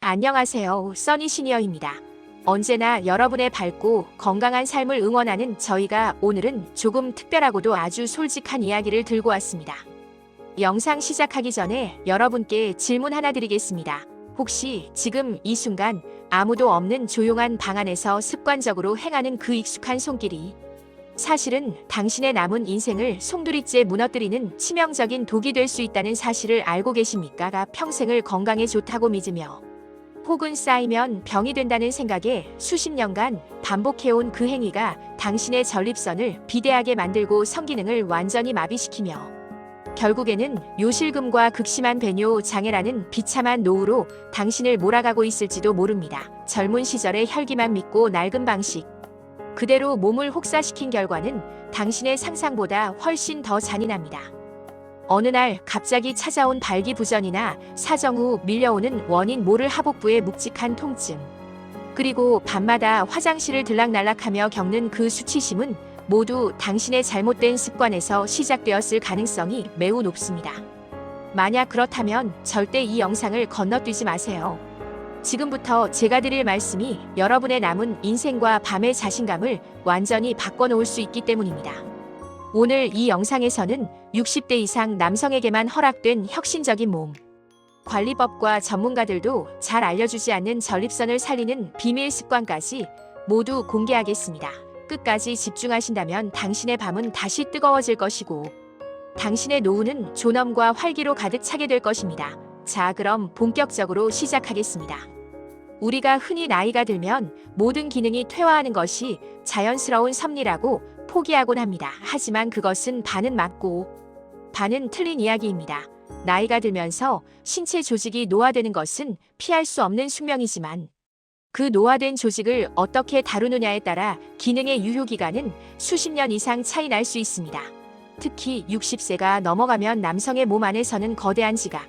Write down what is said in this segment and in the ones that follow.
안녕하세요. 써니 시니어입니다. 언제나 여러분의 밝고 건강한 삶을 응원하는 저희가 오늘은 조금 특별하고도 아주 솔직한 이야기를 들고 왔습니다. 영상 시작하기 전에 여러분께 질문 하나 드리겠습니다. 혹시 지금 이 순간 아무도 없는 조용한 방 안에서 습관적으로 행하는 그 익숙한 손길이 사실은 당신의 남은 인생을 송두리째 무너뜨리는 치명적인 독이 될 수 있다는 사실을 알고 계십니까? 평생을 건강에 좋다고 믿으며 혹은 쌓이면 병이 된다는 생각에 수십 년간 반복해온 그 행위가 당신의 전립선을 비대하게 만들고 성기능을 완전히 마비시키며 결국에는 요실금과 극심한 배뇨 장애라는 비참한 노후로 당신을 몰아가고 있을지도 모릅니다. 젊은 시절의 혈기만 믿고 낡은 방식 그대로 몸을 혹사시킨 결과는 당신의 상상보다 훨씬 더 잔인합니다. 어느 날 갑자기 찾아온 발기부전이나 사정 후 밀려오는 원인 모를 하복부의 묵직한 통증 그리고 밤마다 화장실을 들락날락하며 겪는 그 수치심은 모두 당신의 잘못된 습관에서 시작되었을 가능성이 매우 높습니다. 만약 그렇다면 절대 이 영상을 건너뛰지 마세요. 지금부터 제가 드릴 말씀이 여러분의 남은 인생과 밤의 자신감을 완전히 바꿔놓을 수 있기 때문입니다. 오늘 이 영상에서는 60대 이상 남성에게만 허락된 혁신적인 몸 관리법과 전문가들도 잘 알려주지 않는 전립선을 살리는 비밀 습관까지 모두 공개하겠습니다. 끝까지 집중하신다면 당신의 밤은 다시 뜨거워질 것이고 당신의 노후는 존엄과 활기로 가득 차게 될 것입니다. 자, 그럼 본격적으로 시작하겠습니다. 우리가 흔히 나이가 들면 모든 기능이 퇴화하는 것이 자연스러운 섭리라고 포기하곤 합니다. 하지만 그것은 반은 맞고 반은 틀린 이야기입니다. 나이가 들면서 신체 조직이 노화되는 것은 피할 수 없는 숙명이지만 그 노화된 조직을 어떻게 다루느냐에 따라 기능의 유효기간은 수십 년 이상 차이 날 수 있습니다. 특히 60세가 넘어가면 남성의 몸 안에서는 거대한 지각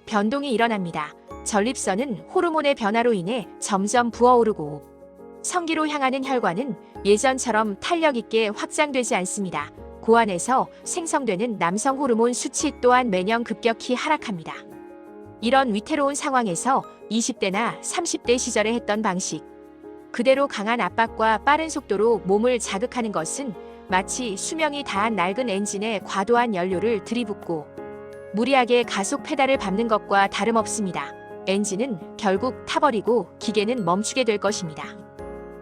변동이 일어납니다. 전립선은 호르몬의 변화로 인해 점점 부어오르고 성기로 향하는 혈관은 예전처럼 탄력 있게 확장되지 않습니다. 고안에서 생성되는 남성 호르몬 수치 또한 매년 급격히 하락합니다. 이런 위태로운 상황에서 20대나 30대 시절에 했던 방식 그대로 강한 압박과 빠른 속도로 몸을 자극하는 것은 마치 수명이 다한 낡은 엔진에 과도한 연료를 들이붓고 무리하게 가속 페달을 밟는 것과 다름없습니다. 엔진은 결국 타버리고 기계는 멈추게 될 것입니다.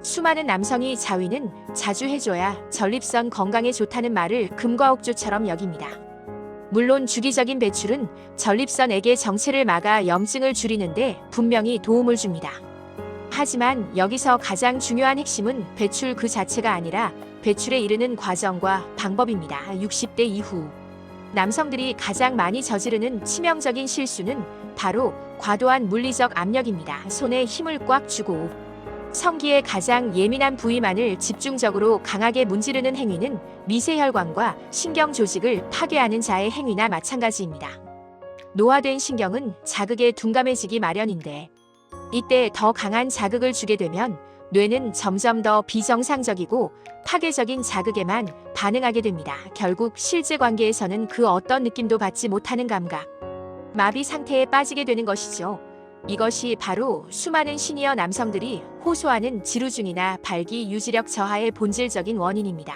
수많은 남성이 자위는 자주 해줘야 전립선 건강에 좋다는 말을 금과 옥조처럼 여깁니다. 물론 주기적인 배출은 전립선에게 정체를 막아 염증을 줄이는데 분명히 도움을 줍니다. 하지만 여기서 가장 중요한 핵심은 배출 그 자체가 아니라 배출에 이르는 과정과 방법입니다. 60대 이후 남성들이 가장 많이 저지르는 치명적인 실수는 바로 과도한 물리적 압력입니다. 손에 힘을 꽉 주고 성기의 가장 예민한 부위만을 집중적으로 강하게 문지르는 행위는 미세혈관과 신경 조직을 파괴하는 자의 행위나 마찬가지입니다. 노화된 신경은 자극에 둔감해지기 마련인데 이때 더 강한 자극을 주게 되면 뇌는 점점 더 비정상적이고 파괴적인 자극에만 반응하게 됩니다. 결국 실제 관계에서는 그 어떤 느낌도 받지 못하는 감각, 마비 상태에 빠지게 되는 것이죠. 이것이 바로 수많은 시니어 남성들이 호소하는 지루증이나 발기 유지력 저하의 본질적인 원인입니다.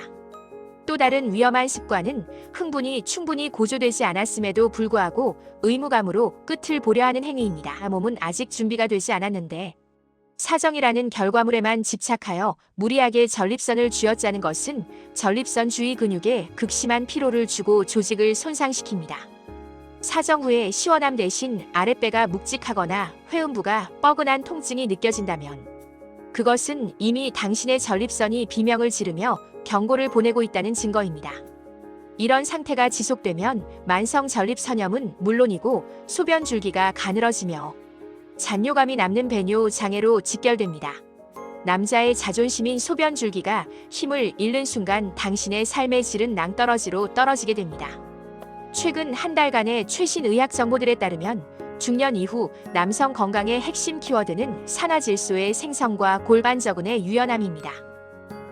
또 다른 위험한 습관은 흥분이 충분히 고조되지 않았음에도 불구하고 의무감으로 끝을 보려 하는 행위입니다. 몸은 아직 준비가 되지 않았는데 사정이라는 결과물에만 집착하여 무리하게 전립선을 쥐어짜는 것은 전립선 주위 근육에 극심한 피로를 주고 조직을 손상시킵니다. 사정 후에 시원함 대신 아랫배가 묵직하거나 회음부가 뻐근한 통증이 느껴진다면 그것은 이미 당신의 전립선이 비명을 지르며 경고를 보내고 있다는 증거입니다. 이런 상태가 지속되면 만성 전립선염은 물론이고 소변 줄기가 가늘어지며 잔뇨감이 남는 배뇨 장애로 직결됩니다. 남자의 자존심인 소변 줄기가 힘을 잃는 순간 당신의 삶의 질은 낭떠러지로 떨어지게 됩니다. 최근 한 달간의 최신 의학 정보들에 따르면 중년 이후 남성 건강의 핵심 키워드는 산화질소의 생성과 골반저근의 유연함입니다.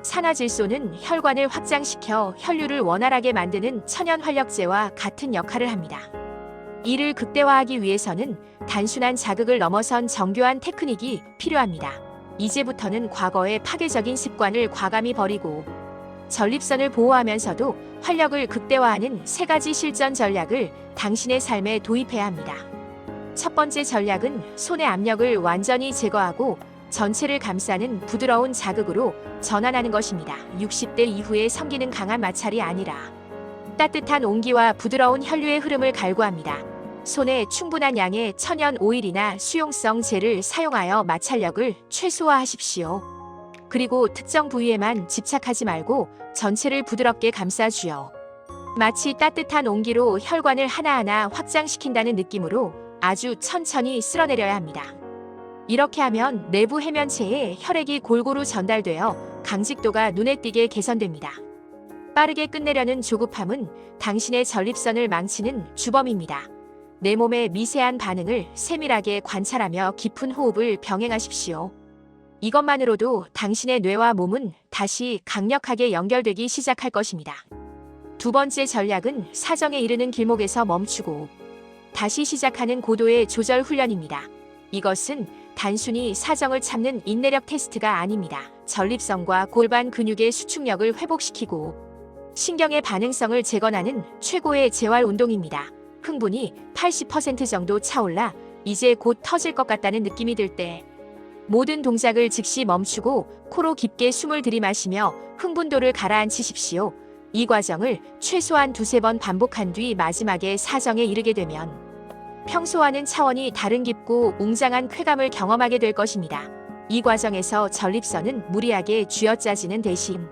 산화질소는 혈관을 확장시켜 혈류를 원활하게 만드는 천연 활력제와 같은 역할을 합니다. 이를 극대화하기 위해서는 단순한 자극을 넘어선 정교한 테크닉이 필요합니다. 이제부터는 과거의 파괴적인 습관을 과감히 버리고 전립선을 보호하면서도 활력을 극대화하는 3가지 실전 전략을 당신의 삶에 도입해야 합니다. 첫 번째 전략은 손의 압력을 완전히 제거하고 전체를 감싸는 부드러운 자극으로 전환하는 것입니다. 60대 이후에 성기는 강한 마찰이 아니라 따뜻한 온기와 부드러운 혈류의 흐름을 갈구합니다. 손에 충분한 양의 천연 오일이나 수용성 젤을 사용하여 마찰력을 최소화하십시오. 그리고 특정 부위에만 집착하지 말고 전체를 부드럽게 감싸주어 마치 따뜻한 온기로 혈관을 하나하나 확장시킨다는 느낌으로 아주 천천히 쓸어내려야 합니다. 이렇게 하면 내부 해면체에 혈액이 골고루 전달되어 강직도가 눈에 띄게 개선됩니다. 빠르게 끝내려는 조급함은 당신의 전립선을 망치는 주범입니다. 내 몸의 미세한 반응을 세밀하게 관찰하며 깊은 호흡을 병행하십시오. 이것만으로도 당신의 뇌와 몸은 다시 강력하게 연결되기 시작할 것입니다. 두 번째 전략은 사정에 이르는 길목에서 멈추고 다시 시작하는 고도의 조절 훈련입니다. 이것은 단순히 사정을 참는 인내력 테스트가 아닙니다. 전립선과 골반 근육의 수축력을 회복시키고 신경의 반응성을 재건하는 최고의 재활 운동입니다. 흥분이 80% 정도 차올라 이제 곧 터질 것 같다는 느낌이 들 때 모든 동작을 즉시 멈추고 코로 깊게 숨을 들이마시며 흥분도를 가라앉히십시오. 이 과정을 최소한 2~3번 반복한 뒤 마지막에 사정에 이르게 되면 평소와는 차원이 다른 깊고 웅장한 쾌감을 경험하게 될 것입니다. 이 과정에서 전립선은 무리하게 쥐어짜지는 대신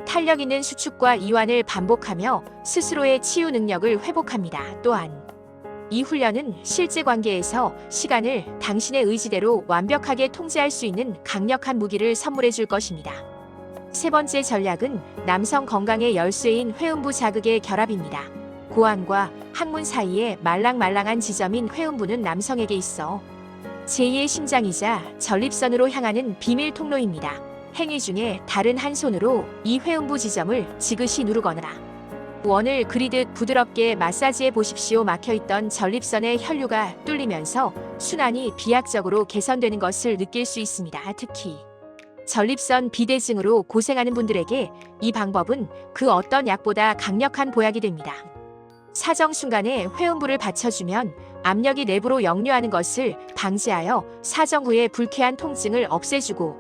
탄력 있는 수축과 이완을 반복하며 스스로의 치유 능력을 회복합니다. 또한 이 훈련은 실제 관계에서 시간을 당신의 의지대로 완벽하게 통제할 수 있는 강력한 무기를 선물해 줄 것입니다. 세 번째 전략은 남성 건강의 열쇠인 회음부 자극의 결합입니다. 고환과 항문 사이에 말랑말랑한 지점인 회음부는 남성에게 있어 제2의 심장이자 전립선으로 향하는 비밀 통로입니다. 행위 중에 다른 한 손으로 이 회음부 지점을 지그시 누르거나 원을 그리듯 부드럽게 마사지해 보십시오. 막혀있던 전립선의 혈류가 뚫리면서 순환이 비약적으로 개선되는 것을 느낄 수 있습니다. 특히 전립선 비대증으로 고생하는 분들에게 이 방법은 그 어떤 약보다 강력한 보약이 됩니다. 사정 순간에 회음부를 받쳐주면 압력이 내부로 역류하는 것을 방지하여 사정 후의 불쾌한 통증을 없애주고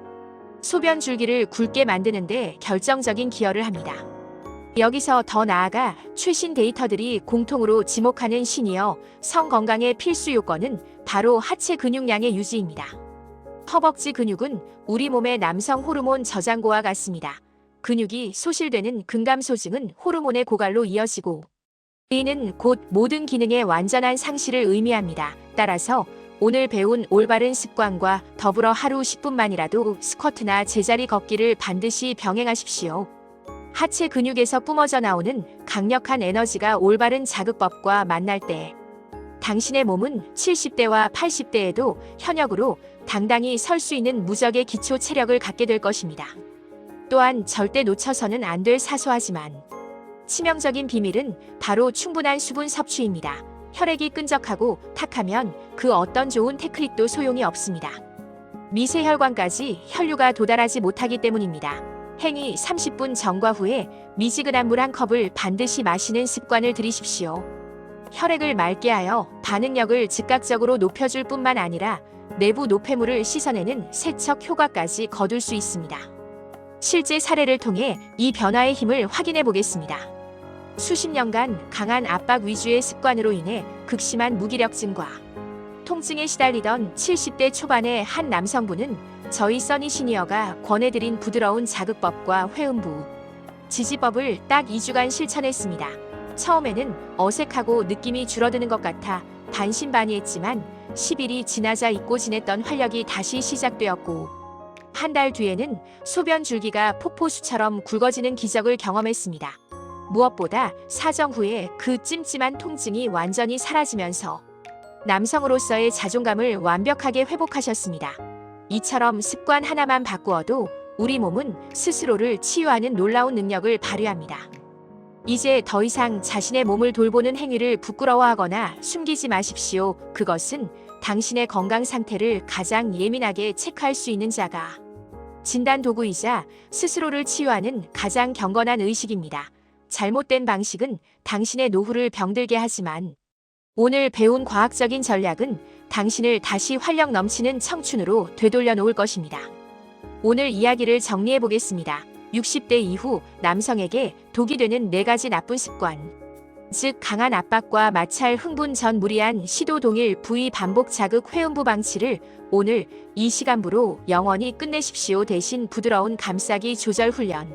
소변 줄기를 굵게 만드는 데 결정적인 기여를 합니다. 여기서 더 나아가 최신 데이터들이 공통으로 지목하는 시니어 성건강의 필수 요건은 바로 하체 근육량의 유지입니다. 허벅지 근육은 우리 몸의 남성 호르몬 저장고와 같습니다. 근육이 소실되는 근감소증은 호르몬의 고갈로 이어지고 이는 곧 모든 기능의 완전한 상실을 의미합니다. 따라서 오늘 배운 올바른 습관과 더불어 하루 10분만이라도 스쿼트나 제자리 걷기를 반드시 병행하십시오. 하체 근육에서 뿜어져 나오는 강력한 에너지가 올바른 자극법과 만날 때 당신의 몸은 70대와 80대에도 현역으로 당당히 설 수 있는 무적의 기초 체력을 갖게 될 것입니다. 또한 절대 놓쳐서는 안 될 사소하지만 치명적인 비밀은 바로 충분한 수분 섭취입니다. 혈액이 끈적하고 탁하면 그 어떤 좋은 테크닉도 소용이 없습니다. 미세혈관까지 혈류가 도달하지 못하기 때문입니다. 행위 30분 전과 후에 미지근한 물 한 컵을 반드시 마시는 습관을 들이십시오. 혈액을 맑게 하여 반응력을 즉각적으로 높여줄 뿐만 아니라 내부 노폐물을 씻어내는 세척 효과까지 거둘 수 있습니다. 실제 사례를 통해 이 변화의 힘을 확인해 보겠습니다. 수십 년간 강한 압박 위주의 습관으로 인해 극심한 무기력증과 통증에 시달리던 70대 초반의 한 남성분은 저희 써니 시니어가 권해드린 부드러운 자극법과 회음부 지지법을 딱 2주간 실천했습니다. 처음에는 어색하고 느낌이 줄어드는 것 같아 반신반의했지만 10일이 지나자 잊고 지냈던 활력이 다시 시작되었고 한 달 뒤에는 소변 줄기가 폭포수처럼 굵어지는 기적을 경험했습니다. 무엇보다 사정 후에 그 찜찜한 통증이 완전히 사라지면서 남성으로서의 자존감을 완벽하게 회복하셨습니다. 이처럼 습관 하나만 바꾸어도 우리 몸은 스스로를 치유하는 놀라운 능력을 발휘합니다. 이제 더 이상 자신의 몸을 돌보는 행위를 부끄러워하거나 숨기지 마십시오. 그것은 당신의 건강 상태를 가장 예민하게 체크할 수 있는 자가 진단 도구이자 스스로를 치유하는 가장 경건한 의식입니다. 잘못된 방식은 당신의 노후를 병들게 하지만 오늘 배운 과학적인 전략은 당신을 다시 활력 넘치는 청춘으로 되돌려 놓을 것입니다. 오늘 이야기를 정리해 보겠습니다. 60대 이후 남성에게 독이 되는 4가지 나쁜 습관. 즉 강한 압박과 마찰 흥분 전 무리한 시도 동일 부위 반복 자극 회음부 방치를 오늘 이 시간부로 영원히 끝내십시오. 대신 부드러운 감싸기 조절 훈련.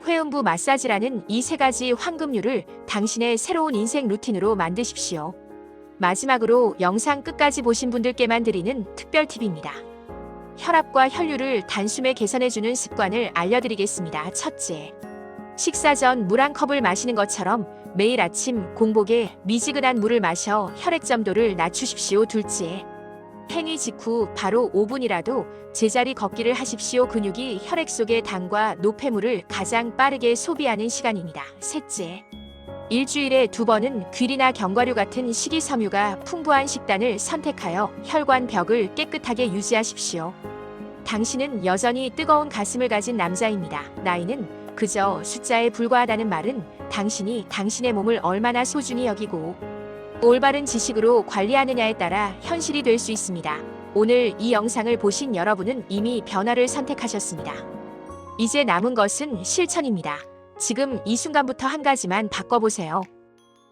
회음부 마사지라는 이 3가지 황금률을 당신의 새로운 인생 루틴으로 만드십시오. 마지막으로 영상 끝까지 보신 분들께만 드리는 특별 팁입니다. 혈압과 혈류를 단숨에 개선해주는 습관을 알려드리겠습니다. 첫째, 식사 전 물 한 컵을 마시는 것처럼 매일 아침 공복에 미지근한 물을 마셔 혈액 점도를 낮추십시오. 둘째, 행위 직후 바로 5분이라도 제자리 걷기를 하십시오. 근육이 혈액 속의 당과 노폐물을 가장 빠르게 소비하는 시간입니다. 셋째, 일주일에 2번은 귤이나 견과류 같은 식이섬유가 풍부한 식단을 선택하여 혈관 벽을 깨끗하게 유지하십시오. 당신은 여전히 뜨거운 가슴을 가진 남자입니다. 나이는 그저 숫자에 불과하다는 말은 당신이 당신의 몸을 얼마나 소중히 여기고 올바른 지식으로 관리하느냐에 따라 현실이 될 수 있습니다. 오늘 이 영상을 보신 여러분은 이미 변화를 선택하셨습니다. 이제 남은 것은 실천입니다. 지금 이 순간부터 한 가지만 바꿔보세요.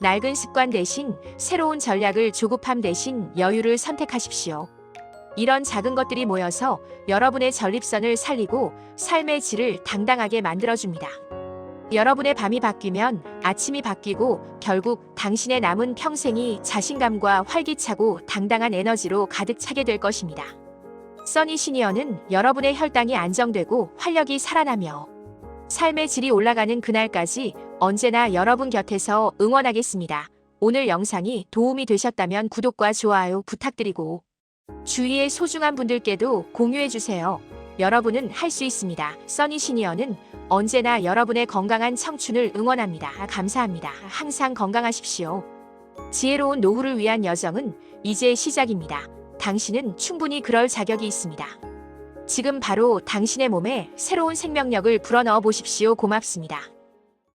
낡은 습관 대신 새로운 전략을 조급함 대신 여유를 선택하십시오. 이런 작은 것들이 모여서 여러분의 전립선을 살리고 삶의 질을 당당하게 만들어줍니다. 여러분의 밤이 바뀌면 아침이 바뀌고 결국 당신의 남은 평생이 자신감과 활기차고 당당한 에너지로 가득 차게 될 것입니다. 써니 시니어는 여러분의 혈당이 안정되고 활력이 살아나며 삶의 질이 올라가는 그날까지 언제나 여러분 곁에서 응원하겠습니다. 오늘 영상이 도움이 되셨다면 구독과 좋아요 부탁드리고 주위의 소중한 분들께도 공유해주세요. 여러분은 할 수 있습니다. 써니 시니어는 언제나 여러분의 건강한 청춘을 응원합니다. 감사합니다. 항상 건강하십시오. 지혜로운 노후를 위한 여정은 이제 시작입니다. 당신은 충분히 그럴 자격이 있습니다. 지금 바로 당신의 몸에 새로운 생명력을 불어넣어 보십시오. 고맙습니다.